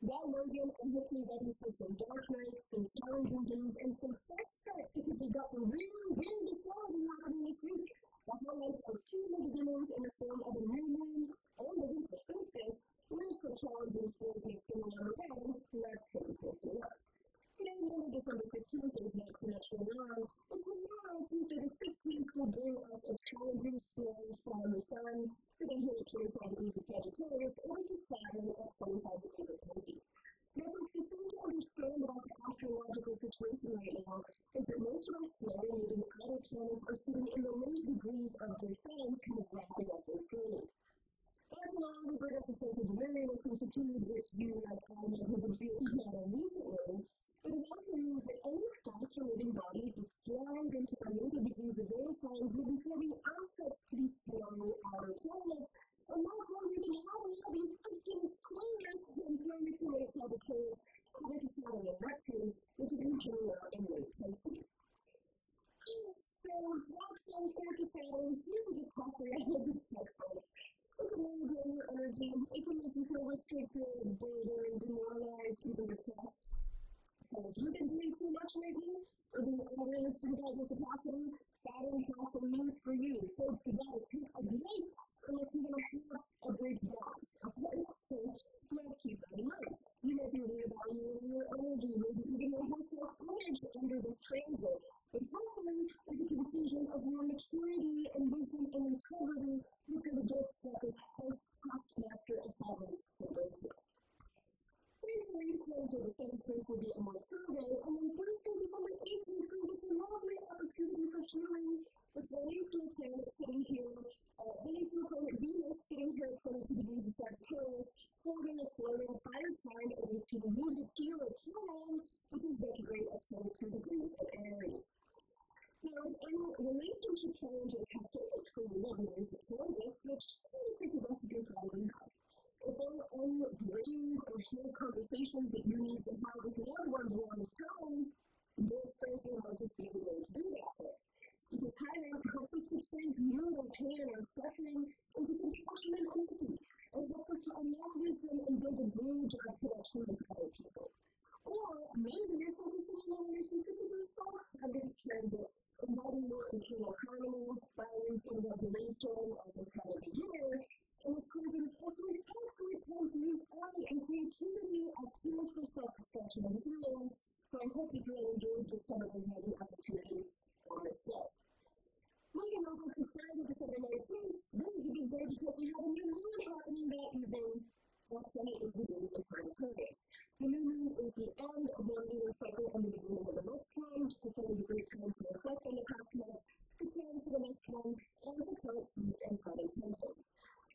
Well, Logan, I'm hopefully ready for some dark nights, some challenging days, and some fresh starts because we've got some really weird astrology happening this week. The highlights of two new beginnings in the form of a new moon and the winter solstice, really for challenging spirits and feeling on the way. Let's take a closer look. Today, Monday, December 15th, is next natural dawn. And tomorrow, Tuesday the 15th, will bring us a challenging storm from the sun, sitting here at 25 degrees of Sagittarius, over to Saturn at 25 degrees of Pisces. Now, folks, the thing to understand about the astrological situation right now is that most of our slow-moving outer planets are sitting in the late degrees of their signs, kind of wrapping up their journeys. And now, we bring us a sense of weariness and fatigue, which you, like I know, have been feeling recently. But it also means that any faster-moving bodies that slide into the later degrees of their signs will be forming aspects to these slow outer planets. And that's why we've been having all these freaking squares and planets in their Sagittarius over to Saturn and Neptune, which have been hanging out in late Pisces. So, what's on here to Saturn? This is a tough reality check, folks. It can really drain your energy. It can make you feel restricted, burdened, demoralized, even depressed. So if you've been doing too much lately, or being unrealistic about your capacity, Saturn has some news for you. Folks, you gotta take a break, unless you're gonna have a breakdown. Okay? So you gotta keep that in mind. You might be reevaluating your energy, maybe even your whole self-image under this transit. But hopefully, with the confusion of your maturity and wisdom and integrity, look at the gifts that this whole taskmaster of Saturn will bring to us. Wednesday, Wednesday the 17th will be a more thorough day, and then Thursday, December 18th, gives us a lovely opportunity for healing with the Linktr planet sitting here, the Linktr planet Venus sitting here at 22 degrees of Sagittarius, floating a floating fire sign over to the music here at Chiron, which is retrograde at 22 degrees of Aries. Now, in relation to challenges, have taken crazy numbers of challenges, which really take the rest of your probably have. If there are any brave or hard conversations that you need to have with loved ones around this time, this Thursday might just be the day to do that, folks. Because Chiron helps us to transmute pain and suffering into compassion and empathy, and helps us to unlock wisdom and build a bridge of connection with other people. Or maybe you're focusing on a relationship with yourself at this transit, inviting more internal harmony, balance, and regulation at this time of the year. And it's causing also an excellent time to use art and creativity as tools for self-expression and healing. So I hope that you all enjoyed just some of those many opportunities on this day. Moving over to Friday, December 19th, this is a big day because we have a new moon happening that evening at 28 degrees of Sagittarius. The new moon is the end of one lunar cycle and the beginning of the next one. It's always a great time to reflect on the past month, to plan for the next one, and to plant seeds and set intentions.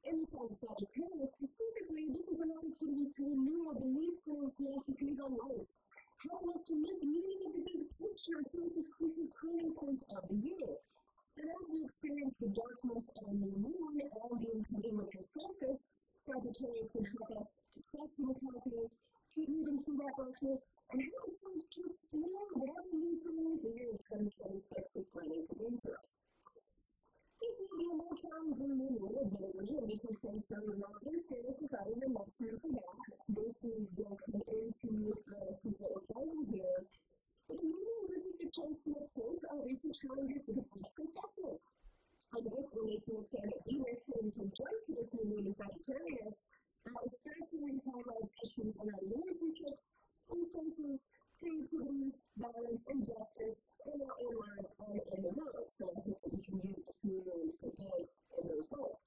In the sign of Sagittarius, specifically, this is an opportunity to renew our beliefs and our philosophies on life, helping us to make meaning of the big picture through this crucial turning point of the year. And as we experience the darkness of a new moon and the impending winter solstice, Sagittarius can help us to trust in the cosmos, keep moving through that darkness, and help us to explore whatever new things the year 2026 is planning to bring for us. It will be a more challenging new moon, admittedly, and because things don't allow this, there is deciding to not to for that. This is getting into the example here. But the new moon gives us a chance to approach our recent challenges with a fresh perspective. And if we're making a planet Venus sitting conjunct to this new moon in Sagittarius, especially highlights issues in our relationship, resources, creativity, balance, and justice in our own lives and in the world. So I think that we can use this new moon for good in those roles.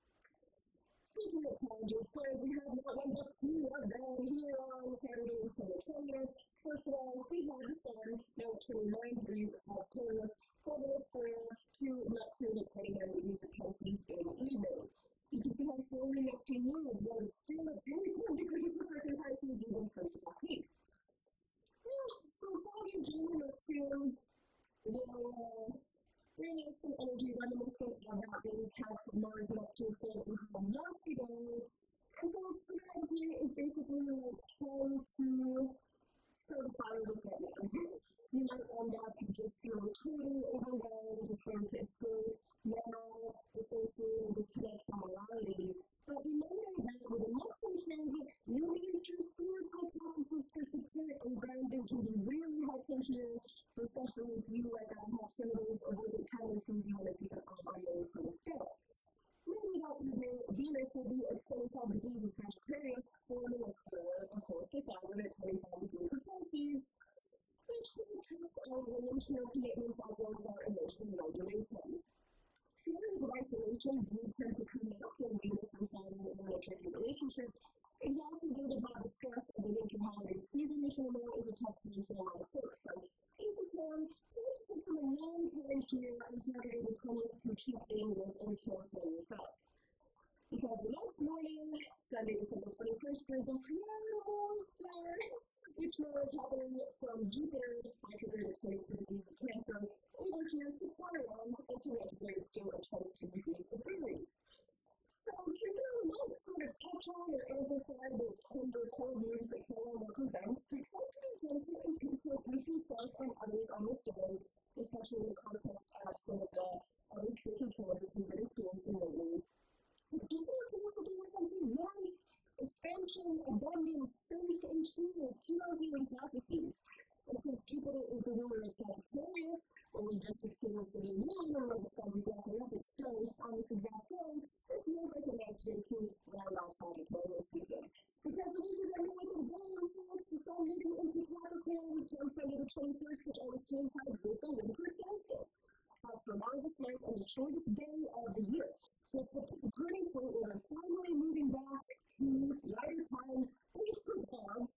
Speaking of challenges, players, we have not one but two of them here on Saturday, December 20th. First of all, we have the sun, now at 29 degrees of Sagittarius, holding us square to Neptune at 29 degrees of Pisces in the evening. You can see how slowly Neptune moves, but it's still at 21 degrees of freaking Pisces even first of week. So following June Neptune will bring us some energy reminiscent of that being past Mars Neptune thing that we had yesterday. And so what's going on here is basically like trying to start a fire with that energy. You might end up just feeling totally overwhelmed, just trying to escape now, associated with connection morality. But remember that with the Neptune transit, you'll be into spiritual talk if you have some of those avoidant tendencies you want to keep on those from the scale. Maybe that evening, Venus will be at 25 degrees of Sagittarius, forming a square, of course, to Saturn at 25 degrees of Pisces, which will test our relational commitments as well as our emotional regulation. Feelings of isolation do tend to come up when Venus and Saturn are in a tricky relationship, exacerbated by the stress of the winter holiday season, which I know is a tough time for a lot of folks. So, if you can, try to take some alone time here on Saturday the 20th to keep things in check for yourself. Because the next morning, Sunday, December 21st, brings us Monster, which is happening from Jupiter, retrograde at 23 degrees of Cancer, over here to Chiron, also retrograde still at 22 degrees of Aries. So, to really sort of touch on or amplify those tender core views that Chiron represents, try to be gentle and peaceful with yourself and others on this day, especially in the context of some of the other tricky challenges we've been experiencing lately. People are supposed to do something life, expansion, abundance, faith, and truth to our healing prophecies. And since Jupiter is the ruler of Sagittarius, and we just experienced the new moon when the sun is wrapping up its stone on this exact day, it feels like a nice day to round off Sagittarius season. Because the week is ending with a day in France, the sun moving into Capricorn on Sunday the 21st, which always coincides with the winter solstice. That's the longest night and the shortest day of the year. So it's the turning point where we're finally moving back to lighter times, which provides.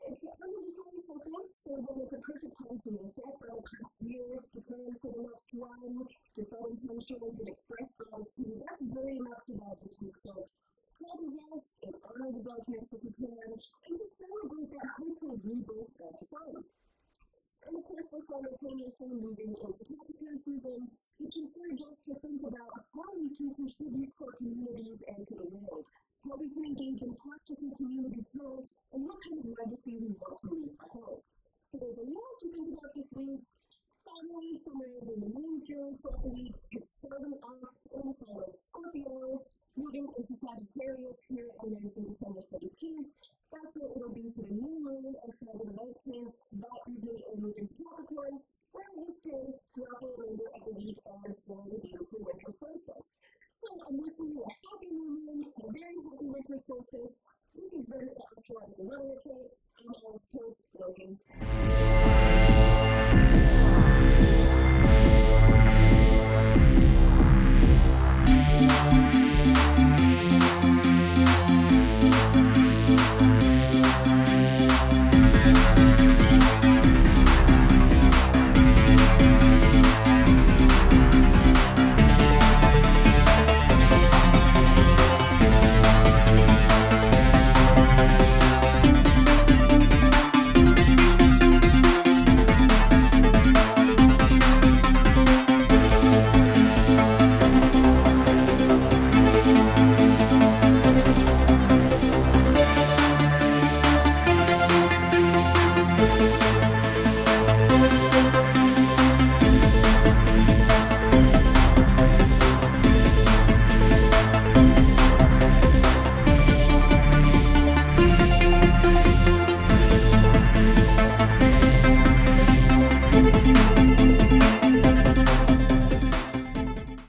It's the undecided cycle, so then it's a perfect time to reflect on the past year, to plan for the next one, to set intentions and express gratitude. That's very much about this week, folks. Try to rest and honor the darkness if you can, and to celebrate that hopeful rebirth of the sun. And of course, we're simultaneously moving into Capricorn season, which encourages us to think about how we can contribute to our communities and to the world, how we can engage in practical community growth, and what kind of legacy we want to leave behind. So there's a lot to think about this week. Finally, somewhere in the moon's journey throughout the week, it's starting off in the sign of Scorpio, moving into Sagittarius here on Wednesday, December 17th. That's what it'll be for the new moon on Sunday the 19th. That evening, it'll move into Capricorn, where this day throughout the remainder of the week and for the beautiful